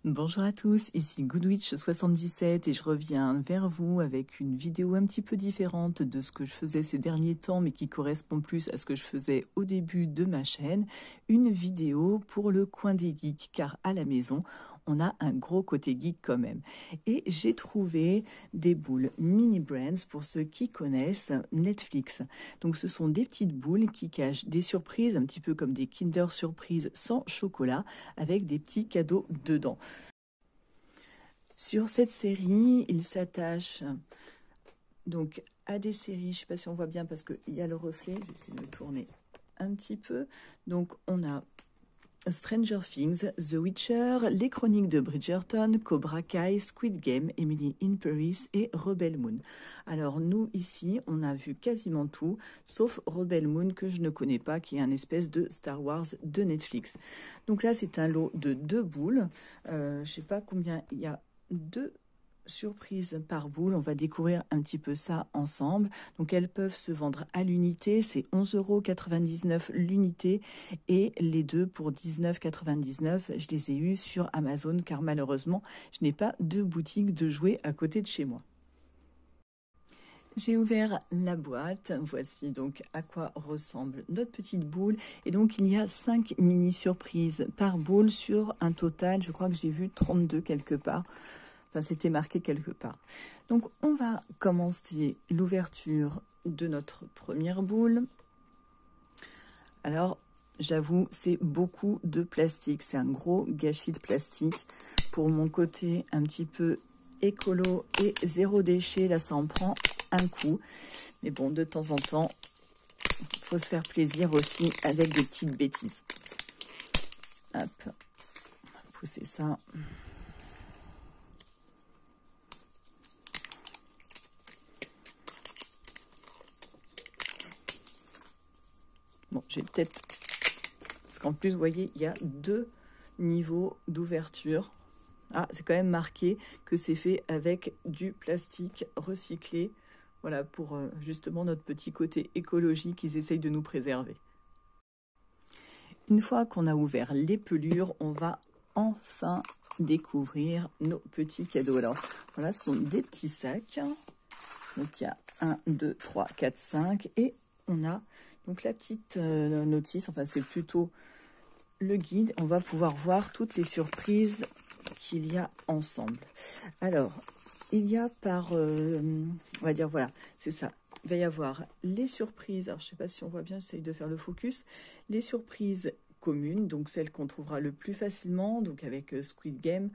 Bonjour à tous, ici Goodwitch77 et je reviens vers vous avec une vidéo un petit peu différente de ce que je faisais ces derniers temps mais qui correspond plus à ce que je faisais au début de ma chaîne. Une vidéo pour le coin des geeks car à la maison on a un gros côté geek quand même. Et j'ai trouvé des boules mini brands pour ceux qui connaissent Netflix. Donc ce sont des petites boules qui cachent des surprises, un petit peu comme des Kinder Surprise sans chocolat, avec des petits cadeaux dedans. Sur cette série, il s'attache donc à des séries, je ne sais pas si on voit bien parce qu'il y a le reflet, je vais essayer de le tourner un petit peu. Donc on a Stranger Things, The Witcher, Les Chroniques de Bridgerton, Cobra Kai, Squid Game, Emily in Paris et Rebel Moon. Alors nous ici, on a vu quasiment tout, sauf Rebel Moon que je ne connais pas, qui est un espèce de Star Wars de Netflix. Donc là, c'est un lot de 2 boules. Je ne sais pas combien, il y a 2 surprise par boule. On va découvrir un petit peu ça ensemble. Donc elles peuvent se vendre à l'unité, c'est 11,99 € l'unité et les deux pour 19,99 €. Je les ai eus sur Amazon car malheureusement je n'ai pas de boutique de jouets à côté de chez moi. J'ai ouvert la boîte, voici donc à quoi ressemble notre petite boule. Et donc il y a 5 mini surprises par boule sur un total, je crois que j'ai vu 32 quelque part. Enfin, c'était marqué quelque part. Donc, on va commencer l'ouverture de notre première boule. Alors, j'avoue, c'est beaucoup de plastique. C'est un gros gâchis de plastique. Pour mon côté un petit peu écolo et zéro déchet, là, ça en prend un coup. Mais bon, de temps en temps, il faut se faire plaisir aussi avec des petites bêtises. Hop, on va pousser ça. Bon, j'ai peut-être... Parce qu'en plus, vous voyez, il y a 2 niveaux d'ouverture. Ah, c'est quand même marqué que c'est fait avec du plastique recyclé. Voilà, pour justement notre petit côté écologique qu'ils essayent de nous préserver. Une fois qu'on a ouvert les pelures, on va enfin découvrir nos petits cadeaux. Alors, voilà, ce sont des petits sacs. Donc, il y a 1, 2, 3, 4, 5 et on a... Donc la petite notice, enfin c'est plutôt le guide, on va pouvoir voir toutes les surprises qu'il y a ensemble. Alors, il y a par, on va dire voilà, c'est ça, il va y avoir les surprises, alors je ne sais pas si on voit bien, j'essaye de faire le focus, les surprises communes, donc celles qu'on trouvera le plus facilement, donc avec Squid Game,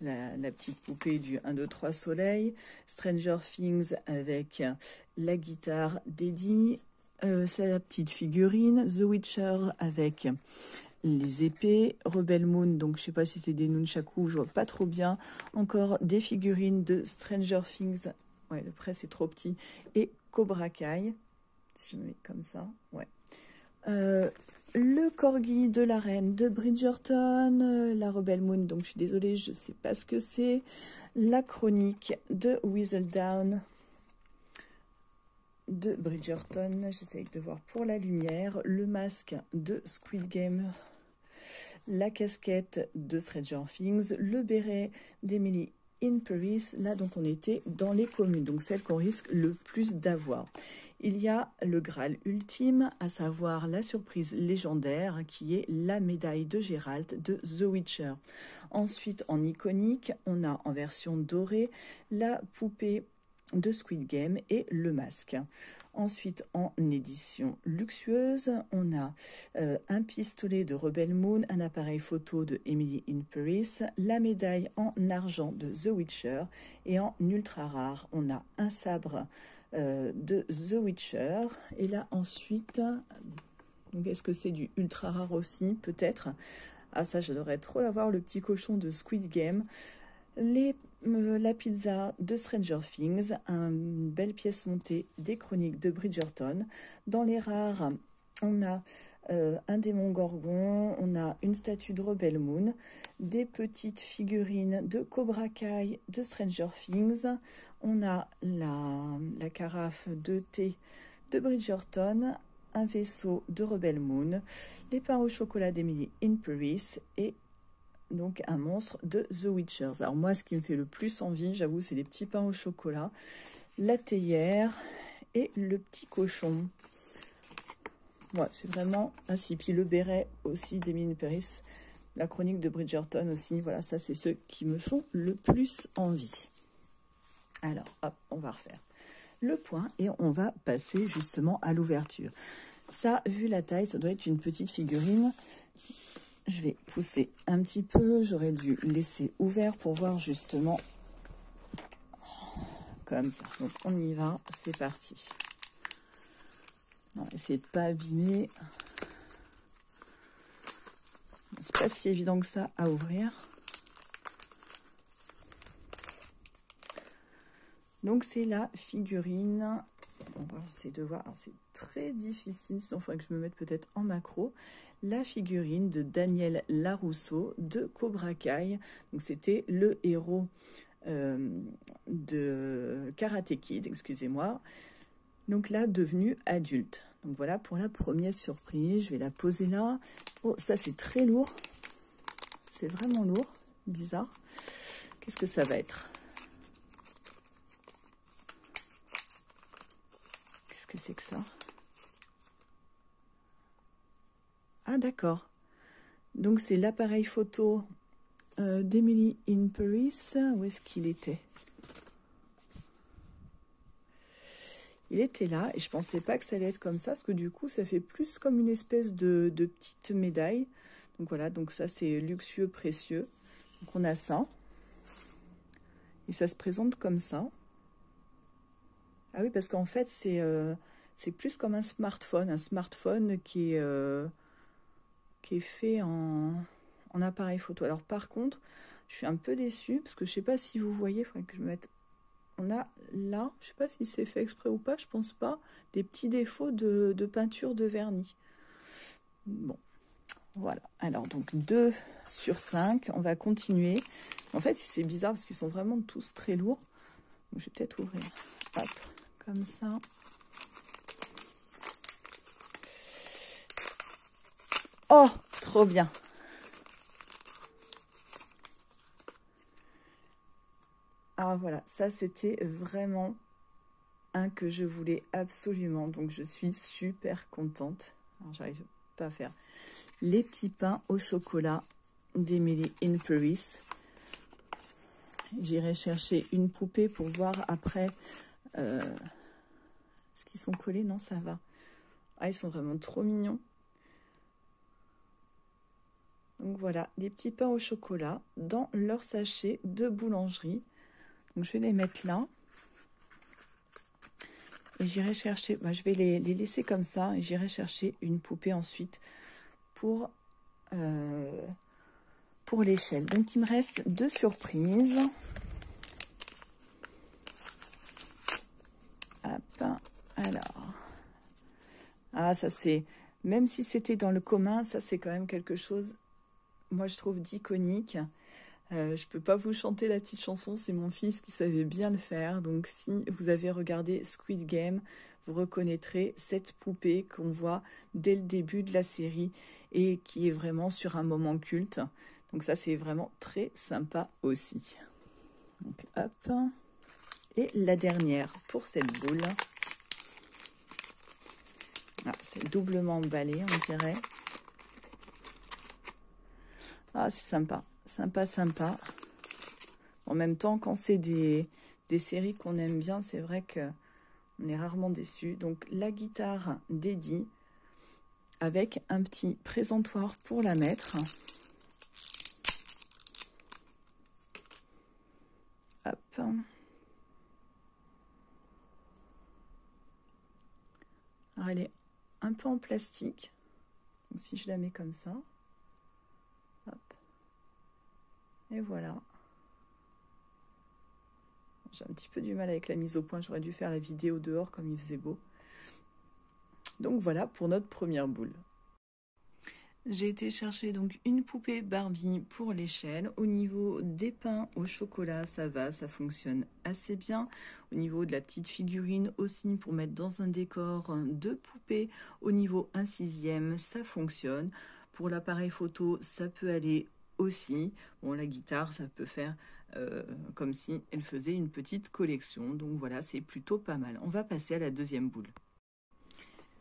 la petite poupée du 1, 2, 3 soleil, Stranger Things avec la guitare d'Eddie, sa petite figurine, The Witcher avec les épées, Rebel Moon, donc je ne sais pas si c'est des nunchaku, je vois pas trop bien, encore des figurines de Stranger Things, ouais le près c'est trop petit, et Cobra Kai, si je mets comme ça, ouais. Le corgi de la reine de Bridgerton, la Rebel Moon, donc je suis désolée, je ne sais pas ce que c'est, la chronique de Whistledown, de Bridgerton, j'essaye de voir pour la lumière, le masque de Squid Game, la casquette de Stranger Things, le béret d'Emily in Paris, là donc on était dans les communes, donc celles qu'on risque le plus d'avoir. Il y a le Graal ultime, à savoir la surprise légendaire qui est la médaille de Geralt de The Witcher. Ensuite en iconique, on a en version dorée la poupée de Squid Game et le masque. Ensuite, en édition luxueuse, on a un pistolet de Rebel Moon, un appareil photo de Emily in Paris, la médaille en argent de The Witcher et en ultra rare, on a un sabre de The Witcher. Et là, ensuite, est-ce que c'est du ultra rare aussi? Peut-être. Ah, ça, j'adorerais trop l'avoir, le petit cochon de Squid Game. La pizza de Stranger Things, une belle pièce montée des chroniques de Bridgerton. Dans les rares, on a un démon gorgon, on a une statue de Rebel Moon, des petites figurines de Cobra Kai de Stranger Things, on a la carafe de thé de Bridgerton, un vaisseau de Rebel Moon, les pains au chocolat d'Emily in Paris et donc un monstre de The Witchers. Alors moi, ce qui me fait le plus envie, j'avoue, c'est les petits pains au chocolat, la théière et le petit cochon. Ouais, c'est vraiment ainsi. Puis le béret aussi d'Emily Paris, la chronique de Bridgerton aussi. Voilà, ça c'est ceux qui me font le plus envie. Alors, hop, on va refaire le point et on va passer justement à l'ouverture. Ça, vu la taille, ça doit être une petite figurine. Je vais pousser un petit peu. J'aurais dû laisser ouvert pour voir justement comme ça. Donc on y va, c'est parti. On va essayer de ne pas abîmer. C'est pas si évident que ça à ouvrir. Donc c'est la figurine. On va essayer de voir. C'est très difficile, sinon il faudrait que je me mette peut-être en macro. La figurine de Daniel Larousseau de Cobra Kai. Donc c'était le héros de Karate Kid, excusez-moi. Donc là, devenu adulte. Donc voilà pour la première surprise. Je vais la poser là. Oh, ça c'est très lourd. C'est vraiment lourd. Bizarre. Qu'est-ce que ça va être? Qu'est-ce que c'est que ça? Ah d'accord. Donc c'est l'appareil photo d'Emily in Paris. Où est-ce qu'il était? Il était là et je pensais pas que ça allait être comme ça parce que du coup ça fait plus comme une espèce de petite médaille. Donc voilà, donc ça c'est luxueux, précieux. Donc on a ça. Et ça se présente comme ça. Ah oui, parce qu'en fait c'est plus comme un smartphone qui est fait en appareil photo. Alors par contre, je suis un peu déçue parce que je sais pas si vous voyez, il faudrait que je me mette... On a là, je sais pas si c'est fait exprès ou pas, je pense pas, des petits défauts de peinture de vernis. Bon, voilà. Alors donc 2 sur 5, on va continuer. En fait, c'est bizarre parce qu'ils sont vraiment tous très lourds. Donc, je vais peut-être ouvrir, hop, comme ça. Oh, trop bien. Ah voilà, ça c'était vraiment un que je voulais absolument. Donc je suis super contente. Alors j'arrive pas à faire. Les petits pains au chocolat d'Emily in Paris. J'irai chercher une poupée pour voir après. Est-ce qu'ils sont collés? Non, ça va. Ah, ils sont vraiment trop mignons. Donc voilà, les petits pains au chocolat dans leur sachet de boulangerie. Donc je vais les mettre là. Et j'irai chercher, je vais les laisser comme ça. Et j'irai chercher une poupée ensuite pour l'échelle. Donc il me reste 2 surprises. Hop, alors. Ah, ça c'est, même si c'était dans le commun, ça c'est quand même quelque chose, moi je trouve d'iconique. Je peux pas vous chanter la petite chanson, c'est mon fils qui savait bien le faire. Donc si vous avez regardé Squid Game, vous reconnaîtrez cette poupée qu'on voit dès le début de la série et qui est vraiment sur un moment culte. Donc ça c'est vraiment très sympa aussi. Donc hop. Et la dernière pour cette boule. Ah, c'est doublement emballé, on dirait. Ah, c'est sympa. Sympa, sympa. En même temps, quand c'est des séries qu'on aime bien, c'est vrai qu'on est rarement déçus. Donc, la guitare d'Eddie avec un petit présentoir pour la mettre. Hop. Alors, elle est un peu en plastique. Donc, si je la mets comme ça. Hop. Et voilà. J'ai un petit peu du mal avec la mise au point. J'aurais dû faire la vidéo dehors comme il faisait beau. Donc voilà pour notre première boule. J'ai été chercher donc une poupée Barbie pour l'échelle. Au niveau des pains au chocolat, ça va, ça fonctionne assez bien. Au niveau de la petite figurine aussi pour mettre dans un décor de poupée, au niveau 1/6, ça fonctionne. Pour l'appareil photo, ça peut aller aussi. Bon, la guitare, ça peut faire comme si elle faisait une petite collection. Donc voilà, c'est plutôt pas mal. On va passer à la deuxième boule.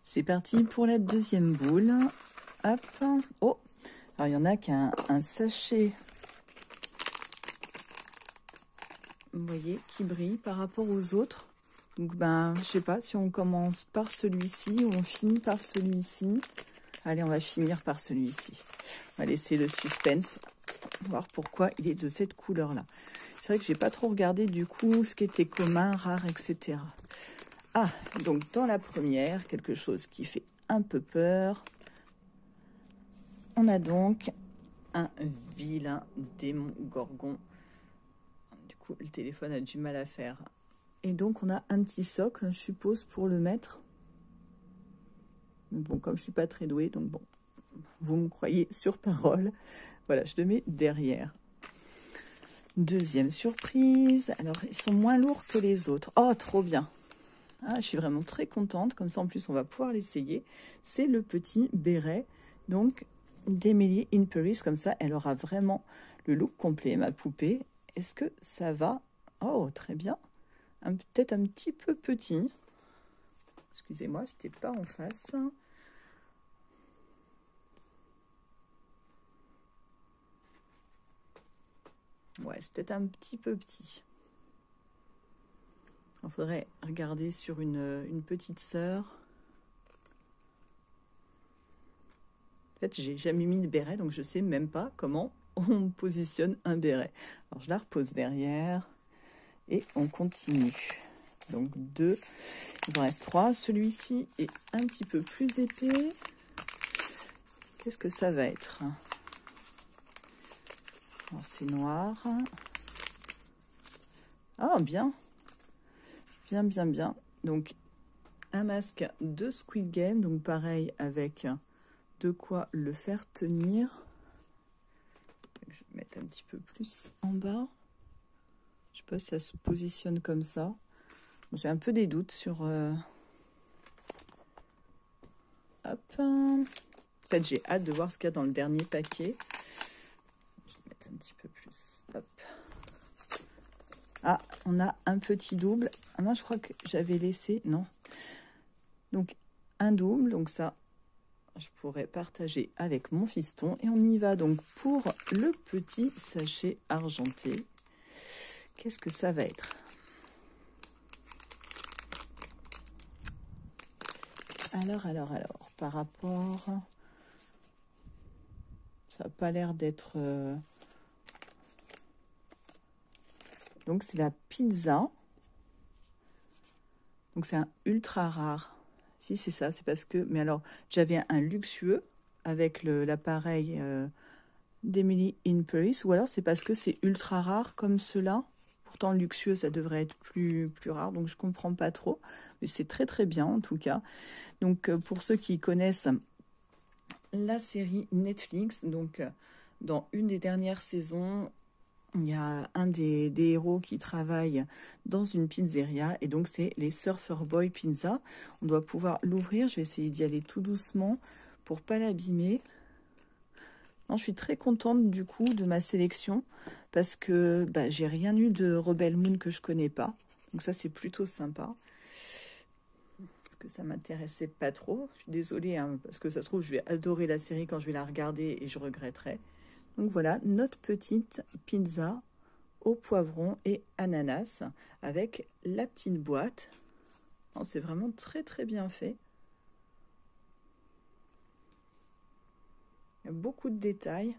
C'est parti pour la deuxième boule. Hop. Oh, alors il y en a qui a un sachet, vous voyez, qui brille par rapport aux autres. Donc ben, je sais pas si on commence par celui-ci ou on finit par celui-ci. Allez, on va finir par celui-ci. On va laisser le suspense, voir pourquoi il est de cette couleur-là. C'est vrai que j'ai pas trop regardé du coup ce qui était commun, rare, etc. Ah, donc dans la première, quelque chose qui fait un peu peur. On a donc un vilain démon gorgon. Du coup, le téléphone a du mal à faire. Et donc, on a un petit socle, je suppose, pour le mettre. Bon, comme je suis pas très douée, donc bon, vous me croyez sur parole. Voilà, je le mets derrière. Deuxième surprise. Alors, ils sont moins lourds que les autres. Oh, trop bien. Ah, je suis vraiment très contente. Comme ça, en plus, on va pouvoir l'essayer. C'est le petit béret, donc, d'Emily in Paris. Comme ça, elle aura vraiment le look complet, ma poupée. Est-ce que ça va? Oh, très bien. Peut-être un petit peu petit. Excusez-moi, je n'étais pas en face. Ouais, c'est peut-être un petit peu petit. Il faudrait regarder sur une petite sœur. En fait, j'ai jamais mis de béret, donc je ne sais même pas comment on positionne un béret. Alors, je la repose derrière et on continue. Donc, 2, il en reste 3. Celui-ci est un petit peu plus épais. Qu'est-ce que ça va être? C'est noir. Ah, bien. Bien, bien, bien. Donc, un masque de Squid Game. Donc, pareil, avec de quoi le faire tenir. Je vais mettre un petit peu plus en bas. Je ne sais pas si ça se positionne comme ça. J'ai un peu des doutes sur... Hop. En fait, j'ai hâte de voir ce qu'il y a dans le dernier paquet. Je vais mettre un petit peu plus. Hop. Ah, on a un petit double. Ah non, je crois que j'avais laissé... Non. Donc, un double. Donc ça, je pourrais partager avec mon fiston. Et on y va donc pour le petit sachet argenté. Qu'est-ce que ça va être? Alors, par rapport... Ça n'a pas l'air d'être... Donc, c'est la pizza. Donc, c'est un ultra rare. Si, c'est ça, c'est parce que... Mais alors, j'avais un luxueux avec l'appareil d'Emily in Paris. Ou alors, c'est parce que c'est ultra rare comme cela. Pourtant, luxueux, ça devrait être plus rare. Donc, je ne comprends pas trop. Mais c'est très, très bien, en tout cas. Donc, pour ceux qui connaissent la série Netflix, donc, dans une des dernières saisons... Il y a un des héros qui travaille dans une pizzeria et donc c'est les Surfer Boy Pizza. On doit pouvoir l'ouvrir. Je vais essayer d'y aller tout doucement pour pas l'abîmer. Je suis très contente du coup de ma sélection parce que j'ai rien eu de Rebel Moon que je connais pas. Donc ça c'est plutôt sympa. Parce que ça m'intéressait pas trop. Je suis désolée hein, parce que ça se trouve je vais adorer la série quand je vais la regarder et je regretterai. Donc voilà, notre petite pizza au poivron et ananas avec la petite boîte. C'est vraiment très très bien fait. Il y a beaucoup de détails.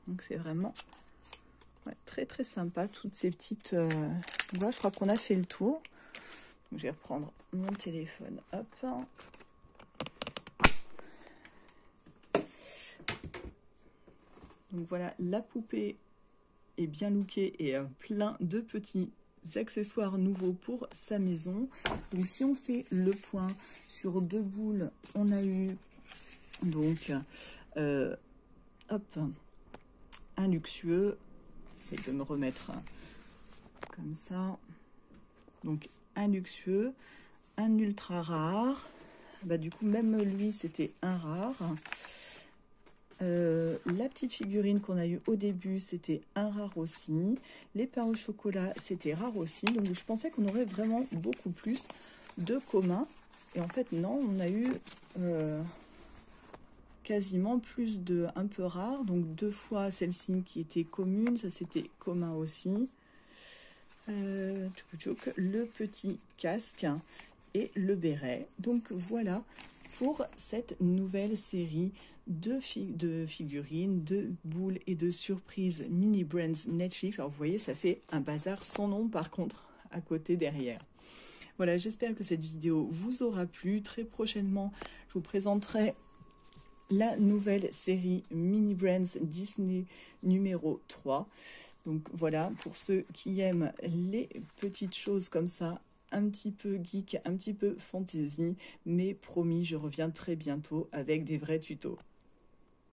Donc c'est vraiment très très sympa, toutes ces petites... Voilà, je crois qu'on a fait le tour. Donc, je vais reprendre mon téléphone. Hop. Donc voilà, la poupée est bien lookée et plein de petits accessoires nouveaux pour sa maison. Donc si on fait le point sur 2 boules, on a eu donc hop, un luxueux. J'essaie de me remettre comme ça. Donc un luxueux, un ultra rare. Du coup même lui c'était un rare. La petite figurine qu'on a eue au début, c'était un rare aussi. Les pains au chocolat, c'était rare aussi. Donc je pensais qu'on aurait vraiment beaucoup plus de communs. Et en fait, non, on a eu quasiment plus de un peu rare. Donc 2 fois celle-ci qui était commune, ça c'était commun aussi. Le petit casque et le béret. Donc voilà pour cette nouvelle série de figurines, de boules et de surprises mini brands Netflix. Alors vous voyez, ça fait un bazar sans nom par contre à côté derrière. Voilà, j'espère que cette vidéo vous aura plu. Très prochainement, je vous présenterai la nouvelle série Mini Brands Disney numéro 3. Donc voilà, pour ceux qui aiment les petites choses comme ça, un petit peu geek, un petit peu fantasy, mais promis, je reviens très bientôt avec des vrais tutos.